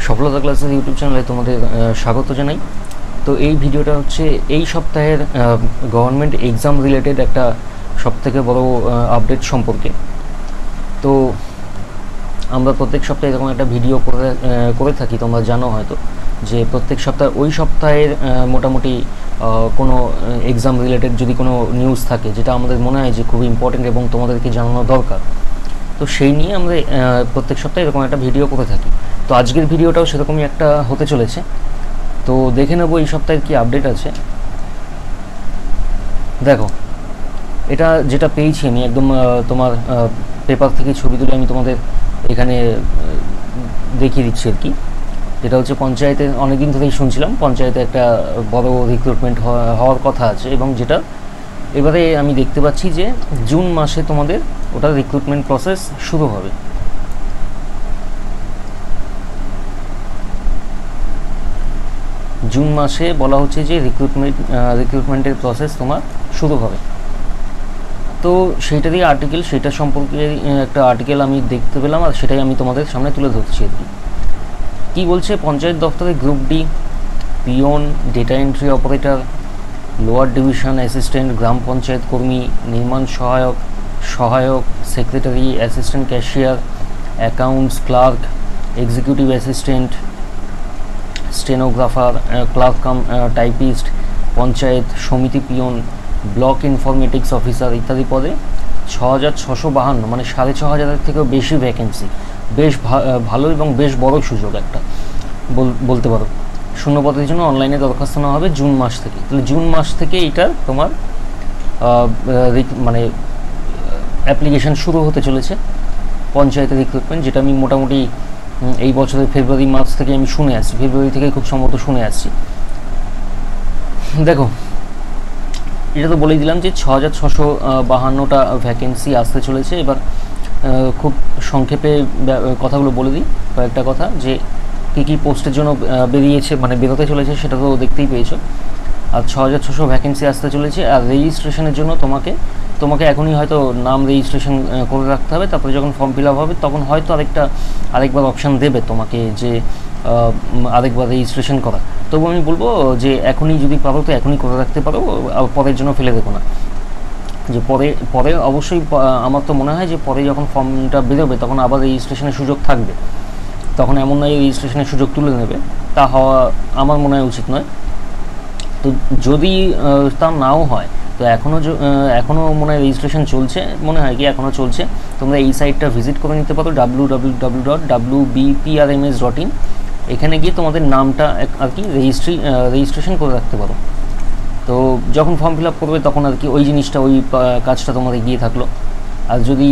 সফলতা ক্লাসের ইউটিউব চ্যানেলে তোমাদের স্বাগত জানাই। তো এই ভিডিওটা হচ্ছে এই সপ্তাহের গভর্নমেন্ট এক্সাম রিলেটেড একটা সবথেকে বড় আপডেট সম্পর্কে। তো আমরা প্রত্যেক সপ্তাহে এরকম একটা ভিডিও করে থাকি, তোমরা জানো হয়তো যে প্রত্যেক সপ্তাহে ওই সপ্তাহের মোটামুটি কোনো এক্সাম রিলেটেড যদি কোনো নিউজ থাকে যেটা আমাদের মনে হয় যে খুব ইম্পর্টেন্ট এবং তোমাদেরকে জানানো দরকার, তো সেই নিয়ে আমরা প্রত্যেক সপ্তাহে এরকম একটা ভিডিও করে থাকি। তো আজকের ভিডিওটাও সেরকমই একটা হতে চলেছে। তো দেখে নেবো এই সপ্তাহের কী আপডেট আছে। দেখো, এটা যেটা পেয়েছি আমি একদম তোমার পেপার থেকে ছবি তুলে আমি তোমাদের এখানে দেখিয়ে দিচ্ছি আর কি। যেটা হচ্ছে পঞ্চায়েতে অনেকদিন ধরেই শুনছিলাম পঞ্চায়েতে একটা বড় রিক্রুটমেন্ট হওয়ার কথা আছে, এবং যেটা এবারে আমি দেখতে পাচ্ছি যে জুন মাসে তোমাদের ওটা রিক্রুটমেন্ট প্রসেস শুরু হবে। জুন মাসে বলা হচ্ছে যে রিক্রুটমেন্টের প্রসেস তোমার শুরু হবে। তো সেইটারই আর্টিকেল, সেটা সম্পর্কে একটা আর্টিকেল আমি দেখতে পেলাম, আর সেটাই আমি তোমাদের সামনে তুলে ধরছি আর কি। কী বলছে, পঞ্চায়েত দপ্তরে group D, peon, data entry operator, lower division assistant, গ্রাম পঞ্চায়েত কর্মী, নির্মাণ সহায়ক, secretary, assistant cashier, accounts clerk, executive assistant, stenographer, clerk cum typist, panchayat সমিতি পিওন, ব্লক ইনফরমেটিক্স অফিসার ইত্যাদি পদে 6,652, মানে 6,500 থেকেও বেশি ভ্যাকেন্সি। বেশ ভালো এবং বেশ বড় সুযোগ একটা বলতে পারো। শূন্য পদের জন্য অনলাইনে দরখাস্ত নেওয়া হবে জুন মাস থেকে। তাহলে জুন মাস থেকে এটা তোমার মানে অ্যাপ্লিকেশান শুরু হতে চলেছে পঞ্চায়েতের রিক্রুটমেন্ট, যেটা আমি মোটামুটি এই বছরের ফেব্রুয়ারি মাস থেকে আমি শুনে আসছি, ফেব্রুয়ারি থেকে খুব সম্ভবত শুনে আসছি। দেখো, এটা তো বলেই দিলাম যে 6,652টা ভ্যাকেন্সি আসতে চলেছে। এবার খুব সংক্ষেপে কথাগুলো বলে দিই, কয়েকটা কথা, যে কী কী পোস্টের জন্য বেরিয়েছে, মানে বেরোতে চলেছে সেটা তো দেখতেই পেয়েছো। আর 6,600 ভ্যাকেন্সি আসতে চলেছে। আর রেজিস্ট্রেশনের জন্য তোমাকে এখনই হয়তো নাম রেজিস্ট্রেশন করে রাখতে হবে। তারপরে যখন ফর্ম ফিল আপ হবে তখন হয়তো আরেকবার অপশান দেবে তোমাকে যে আরেকবার রেজিস্ট্রেশন করা। তবু আমি বলবো যে এখনই যদি পারো তো এখনই করে রাখতে পারো, পরের জন্য ফেলে দেখো না। যে পরে অবশ্যই আমার তো মনে হয় যে পরে যখন ফর্মটা বেরোবে তখন আবার রেজিস্ট্রেশনের সুযোগ থাকবে। তখন এমন নয় রেজিস্ট্রেশনের সুযোগ তুলে নেবে, তা হওয়া আমার মনে হয় উচিত নয়। তো যদি তা নাও হয় তো এখনও মনে হয় রেজিস্ট্রেশন চলছে, মনে হয় কি এখনও চলছে। তোমরা এই সাইটটা ভিজিট করে নিতে পারো, www.wbprms.in। এখানে গিয়ে তোমাদের নামটা আর কি রেজিস্ট্রেশন করে রাখতে পারো। তো যখন ফর্ম ফিল আপ করবে তখন আর কি ওই জিনিসটা, ওই কাজটা তোমাদের গিয়ে থাকলো। আর যদি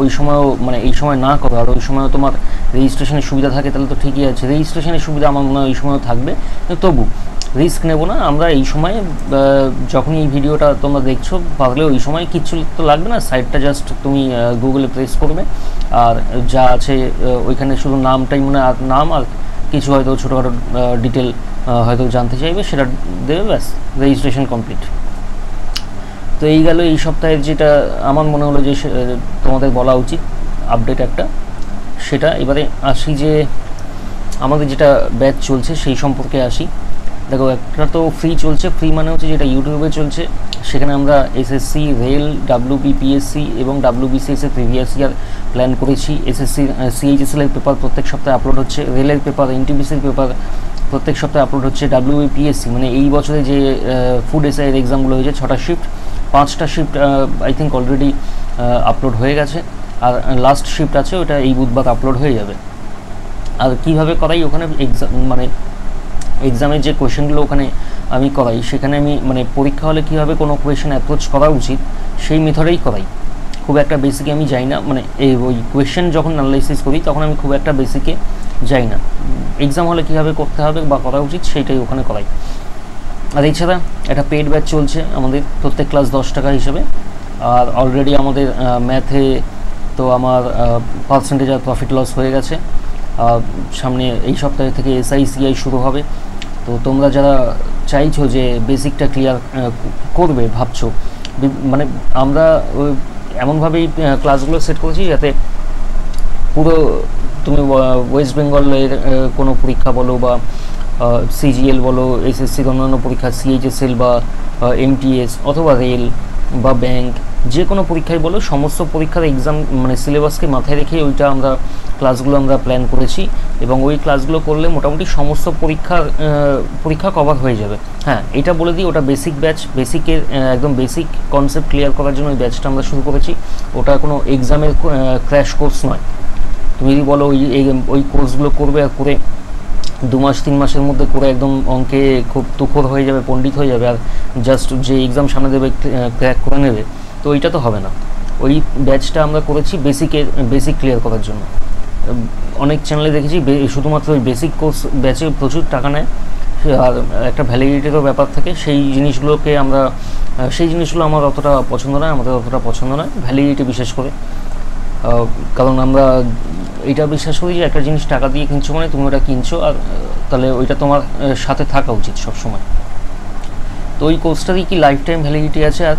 ওই সময়ও মানে এই সময় না করো আর ওই সময়ও তোমার রেজিস্ট্রেশনের সুবিধা থাকে তাহলে তো ঠিকই আছে। রেজিস্ট্রেশনের সুবিধা আমার মনে হয় ওই সময়ও থাকবে, তবু রিস্ক নেব না আমরা। এই সময় যখনই এই ভিডিওটা তোমরা দেখছো, পারলে ওই সময় কিচ্ছু তো লাগবে না, সাইটটা জাস্ট তুমি গুগলে প্রেস করবে, আর যা আছে ওইখানে শুধু নামটাই মনে, আর নাম আর কিছু হয়তো ছোটোখাটো ডিটেল হয়তো জানতে চাইবে, সেটা দেবে, ব্যাস রেজিস্ট্রেশন কমপ্লিট। তো এই গেল এই সপ্তাহের যেটা আমার মনে হলো যে তোমাদের বলা উচিত আপডেট একটা। সেটা এবারে আসি যে আমাদের যেটা ব্যাচ চলছে সেই সম্পর্কে আসি। দেখো, একটা তো ফ্রি চলছে, ফ্রি মানে হচ্ছে যেটা ইউটিউবে চলছে, সেখানে আমরা এসএসসি, রেল, WBPSC এবং WBCS এর প্রিভিয়াস ইয়ার প্ল্যান করেছি। এসএসসি CHSL এর পেপার প্রত্যেক সপ্তাহে আপলোড হচ্ছে, রেলের পেপার, NTPCর পেপার প্রত্যেক সপ্তাহে আপলোড হচ্ছে। WBPSC মানে এই বছরে যে ফুড এসআইয়ের এক্সামগুলো হয়েছে 6টা শিফট, 5টা shift I think already upload হয়ে গেছে, আর লাস্ট শিফট আছে ওটা এই বুধবার আপলোড হয়ে যাবে। আর কীভাবে করাই ওখানে মানে এক্সামের যে কোয়েশ্চেনগুলো ওখানে আমি করাই, সেখানে আমি মানে পরীক্ষা হলে কীভাবে কোনো কোয়েশ্চেন অ্যাপ্রোচ করা উচিত সেই মেথডেই করাই। খুব একটা বেসিকে আমি যাই না, মানে ওই কোয়েশ্চেন যখন অ্যানালাইসিস করি তখন আমি খুব একটা বেসিকে যাই না। এক্সাম হলে কীভাবে করতে হবে বা করা উচিত সেইটাই ওখানে করাই। আর এছাড়া একটা পেড ব্যাচ চলছে আমাদের, প্রত্যেক ক্লাস 10 টাকা হিসেবে। আর অলরেডি আমাদের ম্যাথে তো আমার পার্সেন্টেজ আর প্রফিট লস হয়ে গেছে। সামনে এই সপ্তাহ থেকে SICI শুরু হবে। তো তোমরা যারা চাইছো যে বেসিকটা ক্লিয়ার করবে ভাবছো, মানে আমরা এমনভাবেই ক্লাসগুলো সেট করেছি যাতে পুরো তুমি ওয়েস্ট বেঙ্গলের কোনো পরীক্ষা বলো বা সিজিএল বলো, এসএসসির অন্যান্য পরীক্ষা, সিএইচএসএল বা এমটিএস অথবা রেল বা ব্যাংক, যে কোনো পরীক্ষায় বলো, সমস্ত পরীক্ষার এক্সাম মানে সিলেবাসকে মাথায় রেখে ওইটা আমরা ক্লাসগুলো আমরা প্ল্যান করেছি, এবং ওই ক্লাসগুলো করলে মোটামুটি সমস্ত পরীক্ষা কভার হয়ে যাবে। হ্যাঁ, এটা বলে দিই, ওটা বেসিক ব্যাচ, বেসিকের একদম বেসিক কনসেপ্ট ক্লিয়ার করার জন্য ওই ব্যাচটা আমরা শুরু করেছি। ওটা কোনো এক্সামের ক্র্যাশ কোর্স নয়। তুমি যদি বলো ওই কোর্সগুলো করবে আর করে 2 মাস 3 মাসের মধ্যে করে একদম অঙ্কে খুব তুখোর হয়ে যাবে, পণ্ডিত হয়ে যাবে, আর জাস্ট যে এক্সাম সামনে দেবে ক্র্যাক করে নেবে, তো এইটা তো হবে না। ওই ব্যাচটা আমরা করেছি বেসিক ক্লিয়ার করার জন্য। অনেক চ্যানেলে দেখেছি শুধুমাত্র ওই বেসিক কোর্স ব্যাচে প্রচুর টাকা নেয়, আর একটা ভ্যালিডিটিরও ব্যাপার থাকে। সেই জিনিসগুলো আমার অতটা পছন্দ নয়, আমাদের অতটা পছন্দ নয় ভ্যালিডিটি বিশেষ করে। কারণ আমরা এইটা বিশ্বাস করি যে একটা জিনিস টাকা দিয়ে কিনছো মানে তুমি ওটা কিনছো, আর তাহলে ওইটা তোমার সাথে থাকা উচিত সবসময়। তো ওই কোর্সটারই কি লাইফ টাইম ভ্যালিডিটি আছে, আর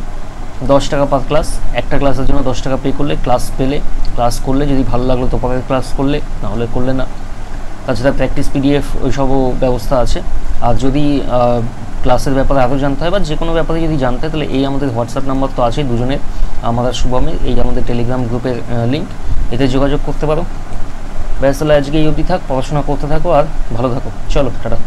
10 টাকা পার ক্লাস, একটা ক্লাসের জন্য 10 টাকা পে করলে, ক্লাস করলে যদি ভালো লাগলো তো পরের ক্লাস করলে, নাহলে করলে না। তাছাড়া প্র্যাকটিস পিডিএফ ওইসবও ব্যবস্থা আছে। আর যদি ক্লাসের ব্যাপারে আরও জানতে হয় বা যে কোনো ব্যাপারে যদি জানতে হয়, তাহলে এই আমাদের হোয়াটসঅ্যাপ নাম্বার তো আছেই দুজনের, আমার আর শুভমের, এই আমাদের টেলিগ্রাম গ্রুপের লিঙ্ক, এতে যোগাযোগ করতে পারো। ব্যাস, তাহলে আজকে এই অবধি থাক, পড়াশোনা করতে থাকো আর ভালো থাকো। চলো, টাটা।